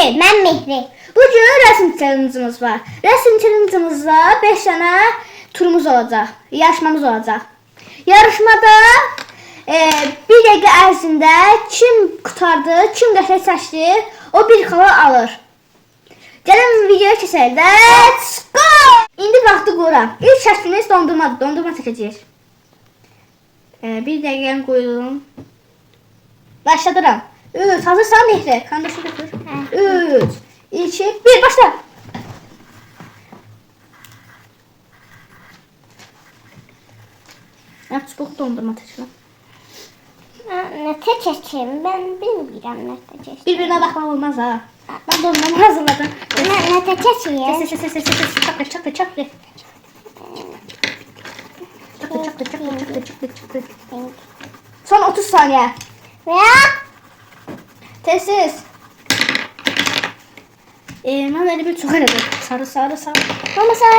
Mehri. Ben Mehri. Bugün resim challenge'ımız var. Resim challenge'ımızda 5 tane turumuz olacak. Yarışmamız olacak. Yarışmada bir dəqiqə ərzində kim qutardı, kim qəşəng seçdi, o bir xala alır. Gəlin videoya keçək. Let's go! İndi vaxtı qoyuram. İlk şəklimiz dondurmadır. Dondurma çəkəcəyik. Bir dəqiqəni qoyuyorum. Başladıram. 3, hazırsan Mehri? Kandaşı götür. 3, 2, 1, başla. Çok dondurma taşıyorum. Ne seçeyim? Ben bilmiyorum ne seçeyim. Birbirine bakmak olmaz ha. Ben dondurma hazırladım. Ne seçeyim? Çaklı. Çaklı. Son 30 saniye. Veya Tesiz. Ben öyle bir çok aradım. Sarı. Mama sarı.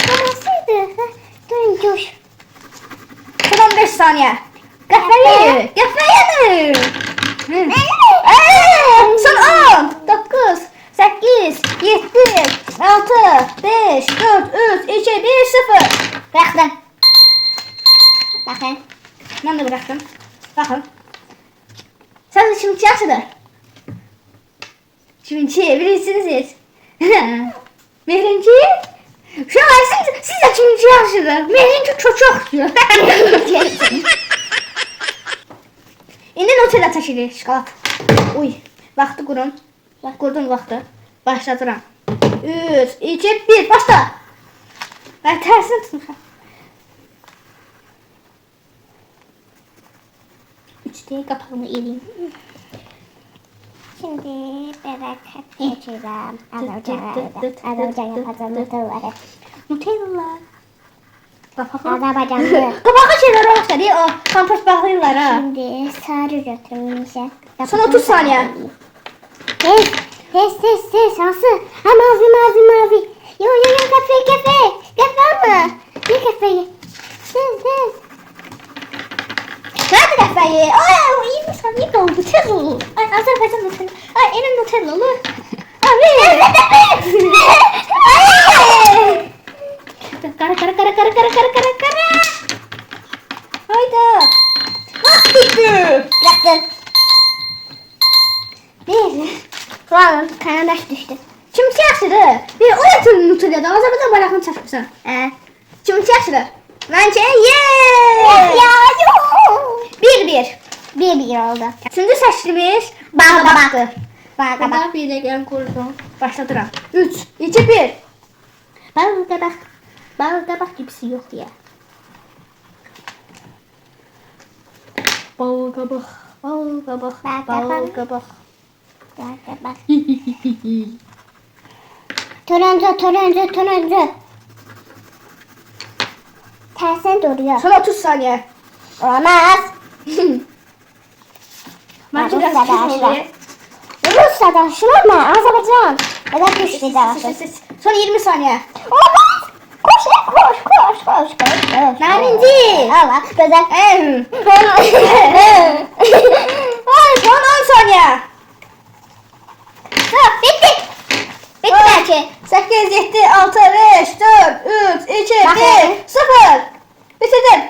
Mamasıydı. Dönüş. Son 15 saniye. Kahveyi. Son 10, 9, 8, 7, 6, 5, 4, 3, 2, 1, 0. Bıraktım. Bakın. Ben de bıraktım. Bakın. Sen de şimdi yaşıdır. Şimdi birisiniz. Mehrinci. Şu an siz de şimdi yaşıdır. Mehrinci çok diyor. İndi Nutella taşıyır şokolad. Uy. Vaxtı qurun. Qurdum vaxtı. Başladıram. 3, 2, 1, başla. Ben tersini tutmuşam. 3 diye kapağımı eleyim. Şimdi bereket geçirəm. Azərbaycan Nutella. Nutella. Azərbaycanlı. Kapağı şeyler olmuşlar ya. O kompost bağlıyorlar ha. Şimdi sarı götürüm işe. Son 30 saniye. Ses. Nasıl? Ha mavi. Yo kafe. Kafe mı? Ne kafeyi? Ses. Nerede kafayı? Aa, iyi bir saniye oldu. Tez olur. Ay, Azerbaycan Nutella. Ay, elim Nutella olur. Abi. Kara. Hayda. Nasıl bitti? Yaptım. Neyse. Kulağım kanamış düştü. Kimisi yaxşıdır. Bir o yatır Nutella'dan. Azərbaycan bayrağını çəkmirsən. Kimisi yaxşıdır. Məncə, Ya yok. 1-1. 1-1 oldu. Üçüncü seçkimiz Bağqabaqdır. Bağqabaq. Bir dəqiqəni qurdum. Başladıram. 3, 2, 1. Bağqabaq. Bağqabaq gibisi yox ya. Bağqabaq. Bağqabaq. Turuncu. Tersine duruyor. Son 30 saniye. Olmaz. Məncə Rusya biraz da tez aşağı. oluyor. Rusya'da şuna mı? Azerbaycan. Ya da Türkiye'de var. Son 20 saniye. Olmaz. Koş. Narinci. Allah güzel. Son 10 saniye. Bitti belki. 8, 7, 6, 5, 4, 3, 2, 1, Bakın. 0. Bitirdim.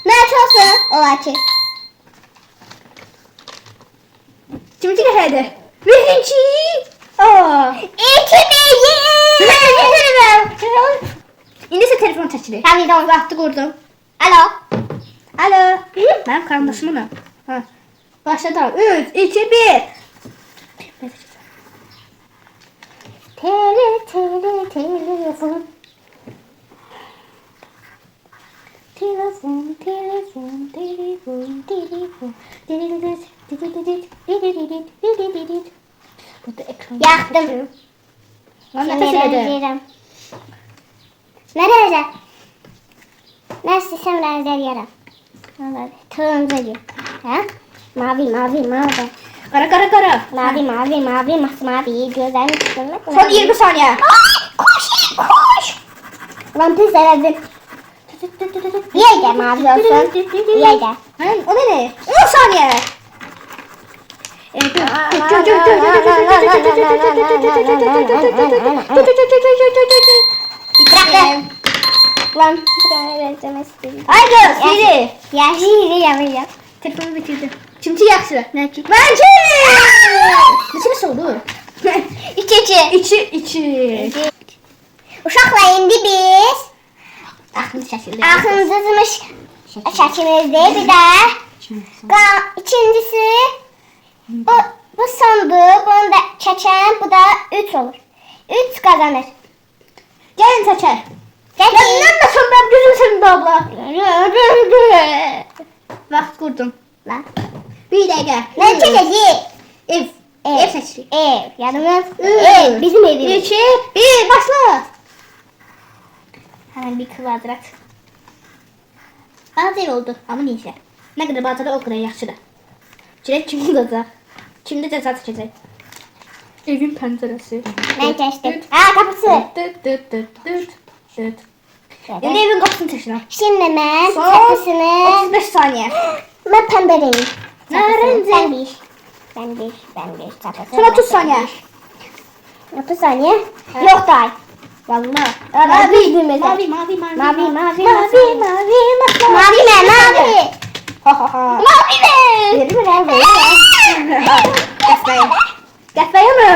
Ne açıyorsun? O açı. Kimci geldi? Birinci. Aa. 2-1. İndi ise telefon çəkili. Tamam. Vaxtı qurdum. Alo. Mənim kardeşim ona. Ha. Başladım. 3, 2, 1. Telefon. Burada ekran. Yaktım. Lan nefes ededi. Nereye? Nasıl sen benzer yere? Turuncu diyor. Ha? Mavi. Kara. Mavi, masmavi. Gözlerini tutulmak. Son 20 saniye. Koş. Vampir sevedim. Ye de mavi olsun. Ye de. O ne? 10 saniye. Bırakın. Lan bir tane benzemez istedim. Haydi Siri. Yaxşı hile yapacağım. Telefonu bitirdim. Kimçi yaxşı? Mənki. Mənki! Neçə oldu? 2-2. 2. Uşaqlar indi biz Axırıncı şəkildə. axırıncımız şəklimizdir. Bir də ikincisi bu sondur. Bunu da çəkən bu da 3 olur. 3 kazanır. Gəlin çəkər. Gəlin. Məndən də sonra gözüm sənin də abla. Vaxt qurdum. Lan. Bir dəqiqə. Nə çəkəcəyik? Ev. Ev seçirik. Ev. Yadımız. Ev. Bizim evimiz. 2, 1, başla. Hemen bir kvadrat. Bana ev oldu ama neyse. Ne kadar bazıda o kadar yaxşıdır. Çilek kim olacaq? Kimdə cəza çəkəcək? Evin pəncərəsi. Mən keçdim. Ha, qapısı. İndi evin qapısını çəkirəm. Şimdi mən Son qapısını 35 saniye. mən pəmbə rəng. Narıncı. Ben bir çapası. Son 30 saniye. 30 saniye. Yok day. Vallahi. Mavi, Mavi, mavi, mavi, Mavi, mavi, mavi, mavi, mavi ne, mavi. Ha ha ha. Mavi ne? Verir mi lan? Qəsbəyə. Qəsbəyə mi?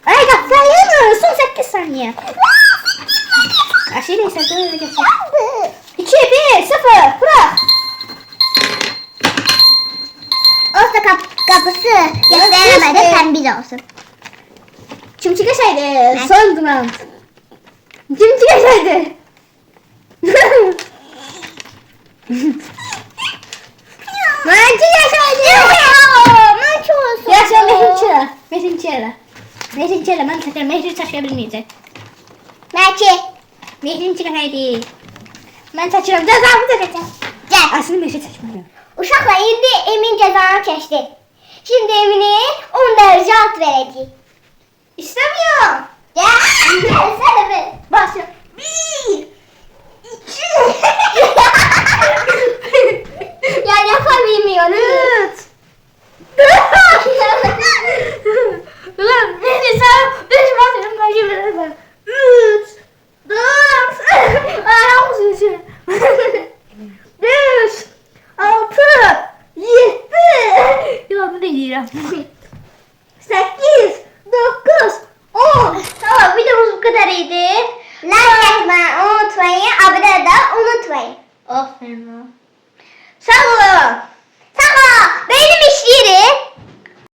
Ay qəsbəyə mi? Son 8 saniye. Aşağı neyse dur öyle geçsin. 2, 1, 0. Bırak. Olsa kapısı gösteremedi, sen bir olsun. Kim çıkışaydı? Son round. Kim çıkışaydı? Ben çıkışaydı. Ben çoğusun. Yaşa Mehrinçera. Mehrinçera. Mehrinçera. Ben takar. Mehrin taşıyabilmeyecek. Belki. Mehrin çıkışaydı. Ben taşıyorum. Cezamı takacağım. Gel. Aslında Mehrin taşımadım. Uşaqlar indi Emin cezanı keçdi. Şimdi Emin'e 10 derece alt verəcəyik. İstemiyorum. Gel. Sen de Başla. 1, 2, Ya yapabilmiyorum. 3. Ulan ne sen? 5 basıyorum ben gibi. 3, 4. Ayağım sürüşüyor. 5, 6, 7. Ya bu ne diyeceğim? 8, 9, 10. Tamam videomuz bu kadar iyiydi. Like yapmayı unutmayın. Abone de unutmayın. Aferin. Sağ olun. Tamam. Benim işlerim.